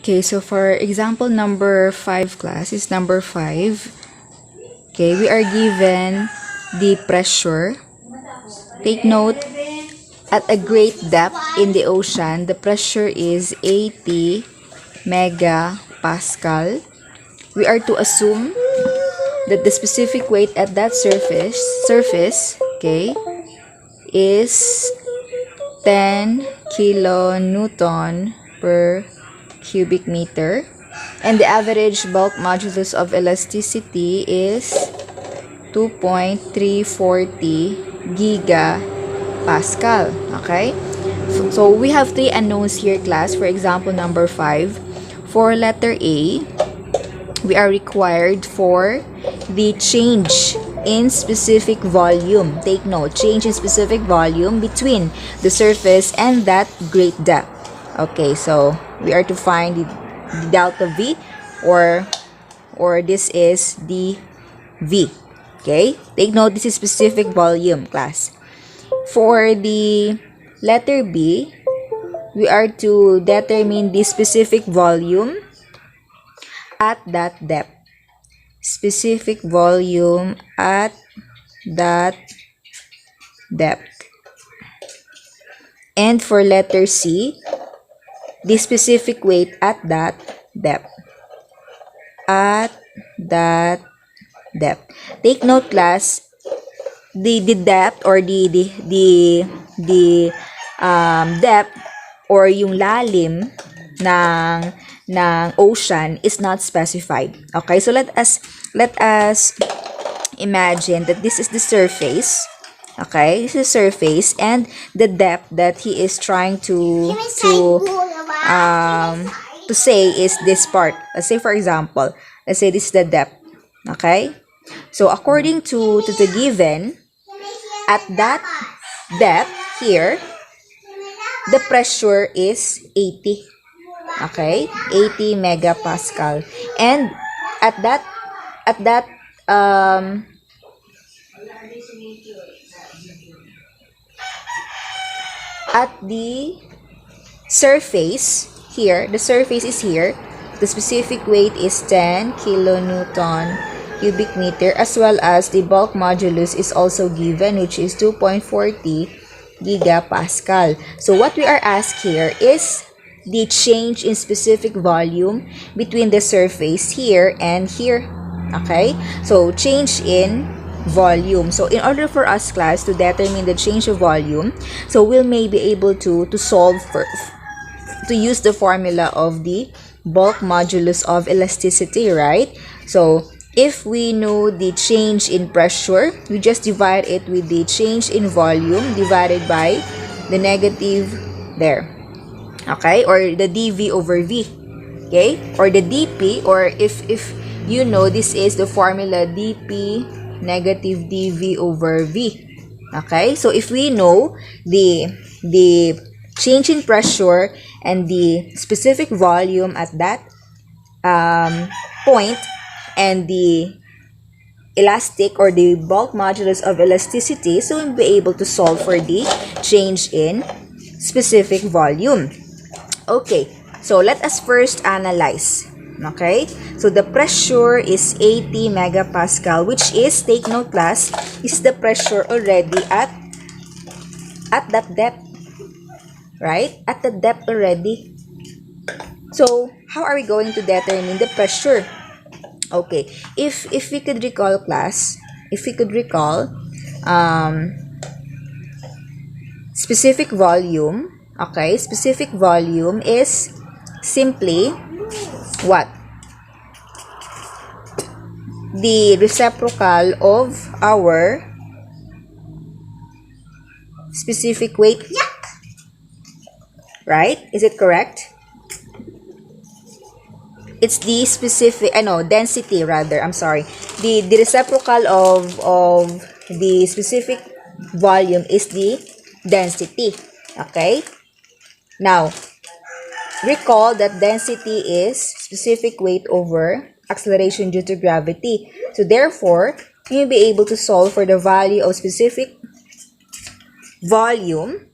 Okay, so for example number 5 class is number 5. Okay, we are given the pressure. Take note, at a great depth in the ocean, the pressure is 80 megapascal. We are to assume that the specific weight at that surface, okay, is 10 kilonewton per cubic meter, and the average bulk modulus of elasticity is 2.340 gigapascal. Okay, so we have 3 unknowns here, class. For example number 5, for letter A, we are required for the change in specific volume. Take note, change in specific volume between the surface and that great depth. Okay, so we are to find the delta V, or this is the V. Okay, take note, this is specific volume, class. For the letter B, we are to determine the specific volume at that depth. Specific volume at that depth. And for letter C, the specific weight at that depth. At that depth. Take note, class, the depth or the depth or yung lalim ng ocean is not specified. Okay, so let us imagine that this is the surface. Okay, this is the surface, and the depth that he is trying to say is this part. Let's say, for example, let's say this is the depth. Okay, so according to the given, at that depth here, the pressure is 80. Okay, 80 megapascal, and at the surface here, the surface is here, the specific weight is 10 kilonewton cubic meter, as well as the bulk modulus is also given, which is 2.40 gigapascal. So what we are asked here is the change in specific volume between the surface here and here. Okay, so change in volume. So in order for us, class, to determine the change of volume, so we may be able to solve to use the formula of the bulk modulus of elasticity, right? So if we know the change in pressure, we just divide it with the change in volume divided by the negative there. Okay, or the dV over V. Okay, or the dP, or if you know, this is the formula dP negative dV over V. Okay, so if we know the change in pressure and the specific volume at that point, and the elastic or the bulk modulus of elasticity, so we'll be able to solve for the change in specific volume. Okay, so let us first analyze. Okay, so the pressure is 80 megapascal, which is, take note, class, is the pressure already at that depth, right? At the depth already. So how are we going to determine the pressure? Okay, if we could recall, class, specific volume. Okay, specific volume is simply what? The reciprocal of our specific weight. Right? Is it correct? It's the specific, density rather. I'm sorry. The reciprocal of the specific volume is the density. Okay? Now, recall that density is specific weight over acceleration due to gravity. So therefore, you'll be able to solve for the value of specific volume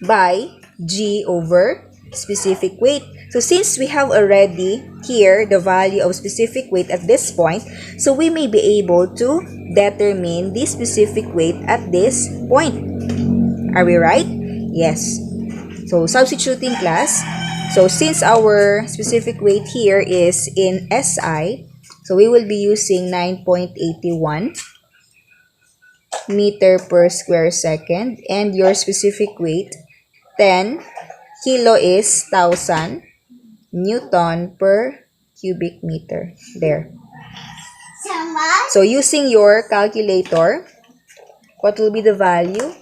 by G over specific weight. So since we have already here the value of specific weight at this point, so we may be able to determine the specific weight at this point. Are we right? Yes. So substituting class. So since our specific weight here is in SI, so we will be using 9.81 meter per square second, and your specific weight 10 kilo is 1000 Newton per cubic meter. There. So using your calculator, what will be the value?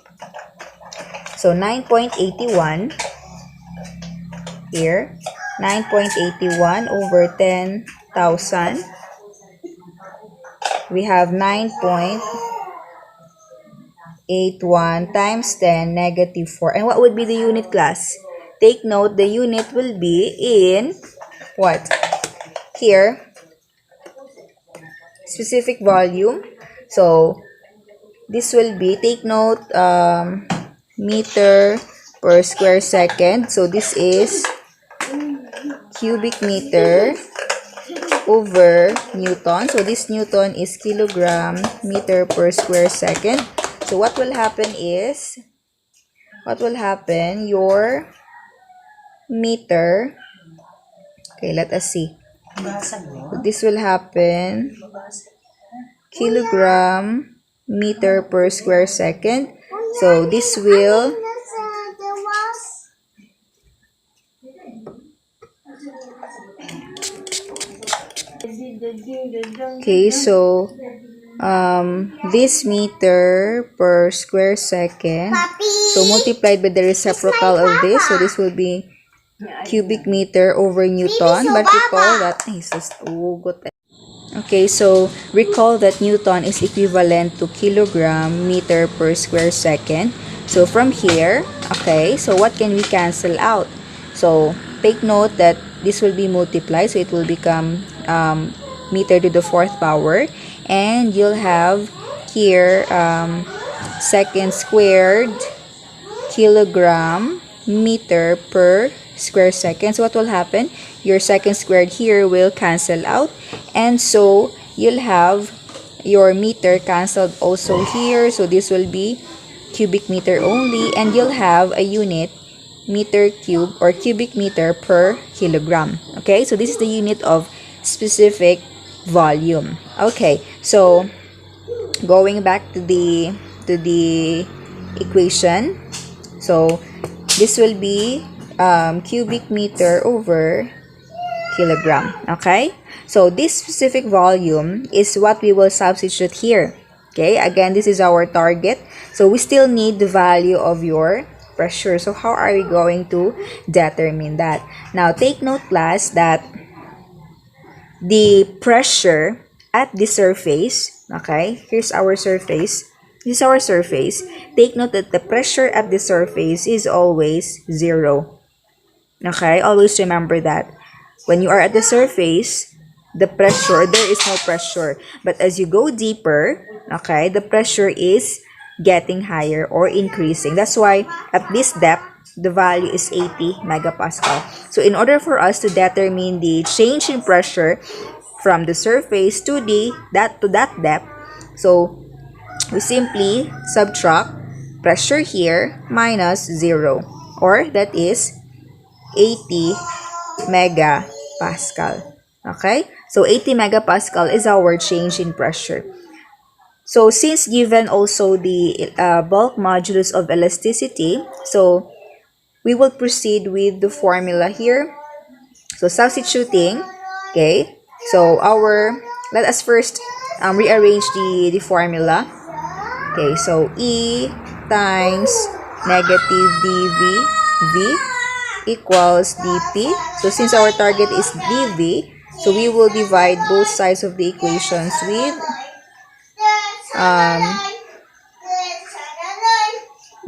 So 9.81 here, 9.81 over 10,000. We have 9.81 times 10 negative 4. And what would be the unit, class? Take note, the unit will be in what? Here, specific volume. So this will be, take note, meter per square second. So this is cubic meter over Newton. So this Newton is kilogram meter per square second. So what will happen is, your meter, okay, let us see. So this will happen, kilogram meter per square second. So this will, okay, so this meter per square second, so multiplied by the reciprocal of this, so this will be cubic meter over Newton. But recall that, okay, so recall that Newton is equivalent to kilogram meter per square second. So from here, okay, so what can we cancel out? So take note that this will be multiplied, so it will become meter to the fourth power, and you'll have here second squared kilogram meter per square second. So what will happen? Your second squared here will cancel out, and so you'll have your meter cancelled also here. So this will be cubic meter only, and you'll have a unit meter cube or cubic meter per kilogram. Okay, so this is the unit of specific volume. Okay, so going back to the equation, so this will be cubic meter over kilogram. Okay, so this specific volume is what we will substitute here. Okay, again, this is our target, so we still need the value of your pressure. So how are we going to determine that? Now take note, class, that the pressure at the surface, okay, here's our surface, this is our surface. Take note that the pressure at the surface is always 0. Okay, always remember that. When you are at the surface, the pressure, there is no pressure. But as you go deeper, okay, the pressure is getting higher or increasing. That's why at this depth, the value is 80 megapascal. So in order for us to determine the change in pressure from the surface to that depth, so we simply subtract pressure here minus 0, or that is 80 megapascal. Okay? So 80 megapascal is our change in pressure. So since given also the bulk modulus of elasticity, so we will proceed with the formula here. So substituting, okay, so let us first rearrange the formula. Okay, so E times negative dV V equals dP. So since our target is dV, so we will divide both sides of the equations with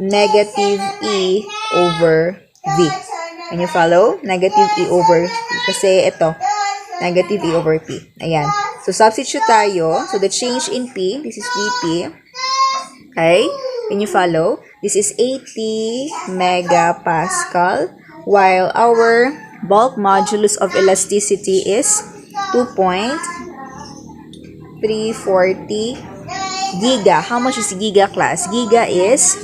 negative E over V. Can you follow? Negative E over V. Kasi ito, negative E over P. Ayan. So, substitute tayo. So, the change in P, this is dP. Okay? Can you follow? This is 80 megapascal while our bulk modulus of elasticity is 2.340 giga. How much is giga, class? Giga is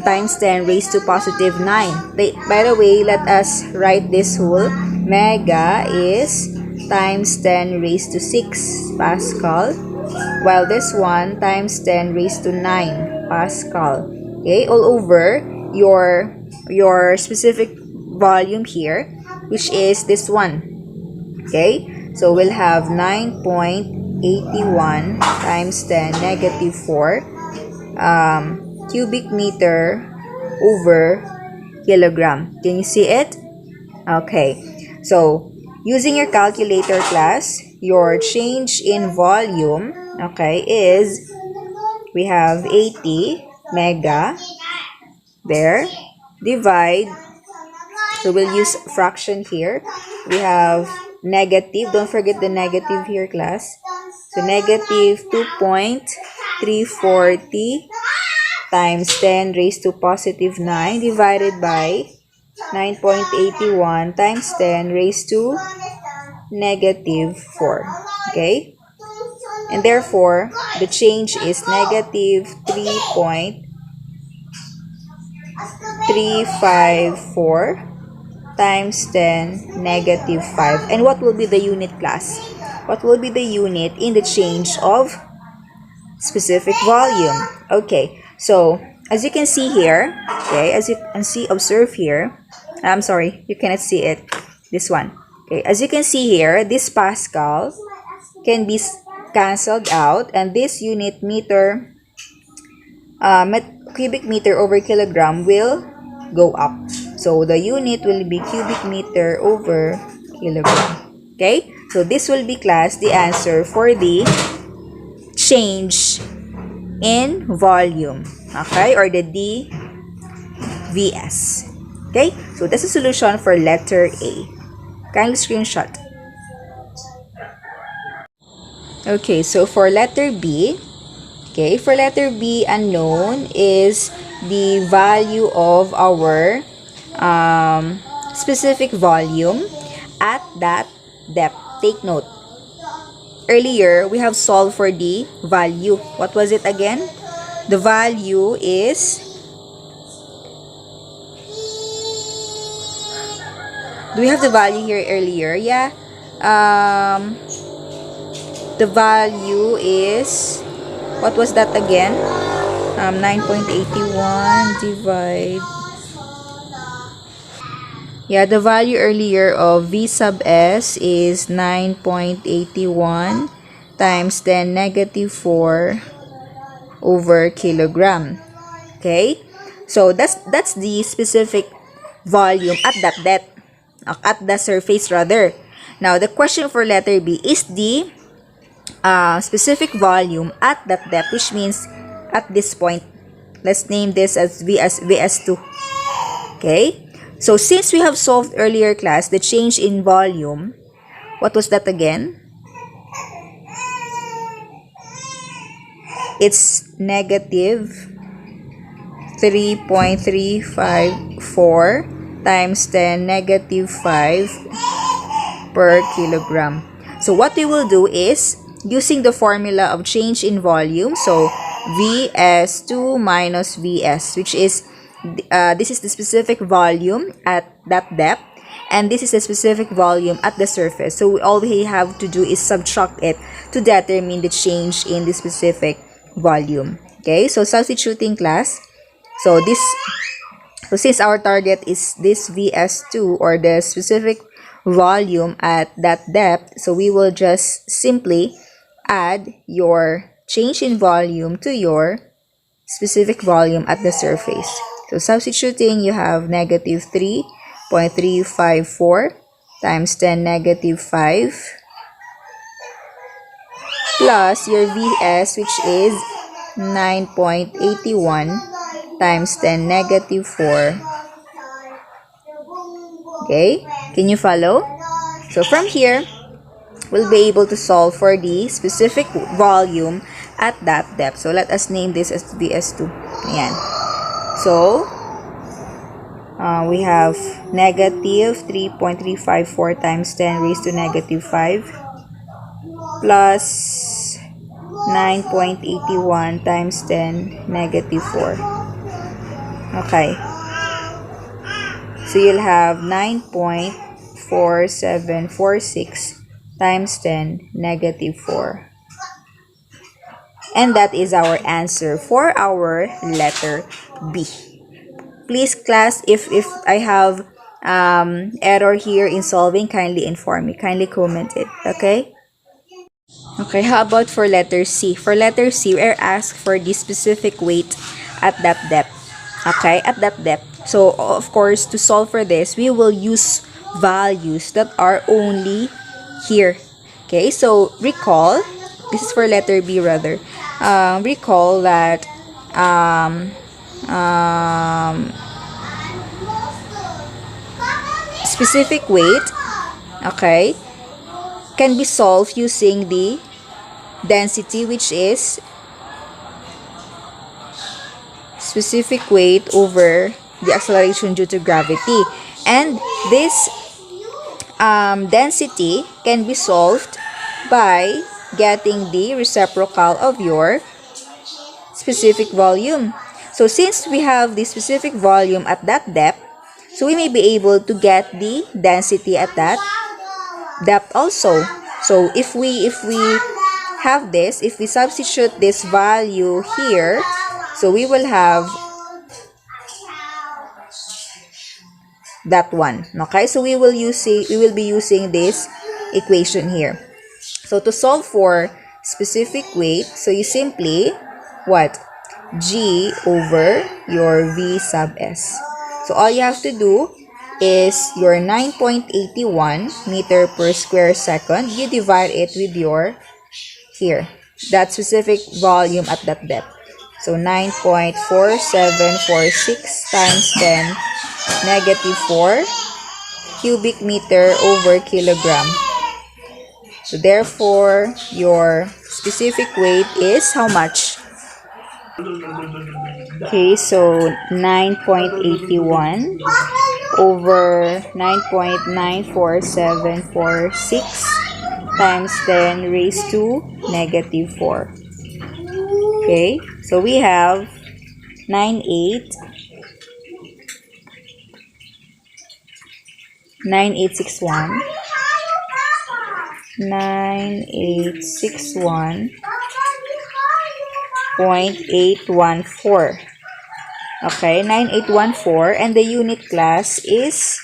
times 10 raised to positive 9. By the way, let us write this whole. Mega is times 10 raised to 6 Pascal, while this one times 10 raised to 9 Pascal. Okay, all over your specific volume here, which is this one. Okay, so we'll have 9.81 times 10 negative 4 cubic meter over kilogram. Can you see it? Okay, so using your calculator, class, your change in volume, okay, is, we have 80 mega there, divide, so we'll use fraction here. We have negative, don't forget the negative here, class. So negative 2.340 times 10 raised to positive 9 divided by 9.81 times 10 raised to negative 4. Okay? And therefore, the change is negative 3.354 times 10 negative 5. And what will be the unit, class? What will be the unit in the change of specific volume? Okay, so as you can see here, okay, as you can see, observe here, I'm sorry, you cannot see it, this one. Okay, as you can see here, this Pascal can be cancelled out, and this unit meter, cubic meter over kilogram will go up. So the unit will be cubic meter over kilogram. Okay, so this will be, class, the answer for the change in volume. Okay, or the DVS. Okay, so that's the solution for letter A. Kindly screenshot. Okay, so for letter B, okay, for letter B, unknown is the value of our specific volume at that depth. Take note. Earlier, we have solved for the value. What was it again? The value is, do we have the value here earlier? Yeah. The value is, what was that again? 9.81 divide. Yeah, the value earlier of V sub S is 9.81 times 10 negative 4 over kilogram. Okay? So that's the specific volume at that depth, at the surface rather. Now, the question for letter B is the specific volume at that depth, which means at this point. Let's name this as VS2. Okay? So, since we have solved earlier, class, the change in volume, what was that again? It's negative 3.354 times 10 negative 5 per kilogram. So, what we will do is, using the formula of change in volume, so VS2 minus VS, which is, this is the specific volume at that depth, and this is the specific volume at the surface. So all we have to do is subtract it to determine the change in the specific volume. Okay, so substituting, class. So since our target is this VS2, or the specific volume at that depth, so we will just simply add your change in volume to your specific volume at the surface. So substituting, you have negative 3.354 times 10 negative 5 plus your VS, which is 9.81 times 10 negative 4. Okay, can you follow? So from here, we'll be able to solve for the specific volume at that depth. So let us name this as VS2. Ayan. So, We have negative 3.354 times 10 raised to negative 5 plus 9.81 times 10 negative 4. Okay. So you'll have 9.4746 times 10 negative 4. And that is our answer for our letter B. Please, class, if I have error here in solving, kindly inform me. Kindly comment it. Okay? Okay, how about for letter C? For letter C, we're asked for the specific weight at that depth. Okay, at that depth. So, of course, to solve for this, we will use values that are only here. Okay, so recall, this is for letter B rather. Recall that specific weight, okay, can be solved using the density, which is specific weight over the acceleration due to gravity. And this density can be solved by getting the reciprocal of your specific volume. So since we have the specific volume at that depth, so we may be able to get the density at that depth also. So if we have this, if we substitute this value here, so we will have that one. Okay, so we will be using this equation here. So to solve for specific weight, so you simply what? G over your V sub S. So all you have to do is your 9.81 meter per square second, you divide it with your here, that specific volume at that depth. So 9.4746 times 10 negative 4 cubic meter over kilogram. So therefore, your specific weight is how much? Okay, so 9.81 over 9.94746 times 10 raised to negative 4. Okay, so we have 9861 9861.814. Okay, 9814, and the unit class is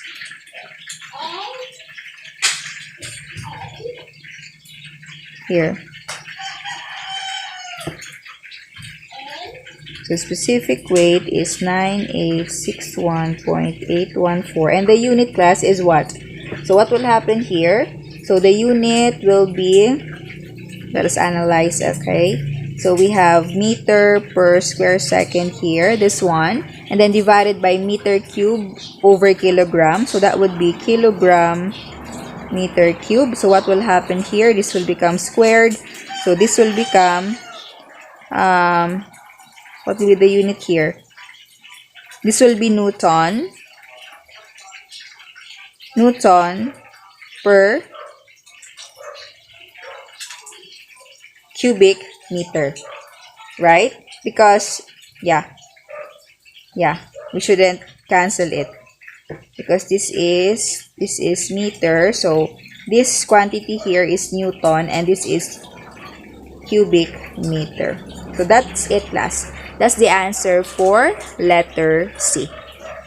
here. So specific weight is 9861.814, and the unit class is what? So what will happen here? So the unit will be, let us analyze, okay? So we have meter per square second here, this one, and then divided by meter cube over kilogram. So that would be kilogram meter cube. So what will happen here? This will become squared. So this will become, what will be the unit here? This will be Newton per cubic meter, right? Because we shouldn't cancel it because this is meter, so this quantity here is Newton and this is cubic meter. So that's it, class. That's the answer for letter C.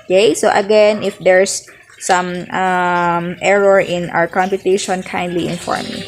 Okay, so again, if there's some error in our computation, kindly inform me.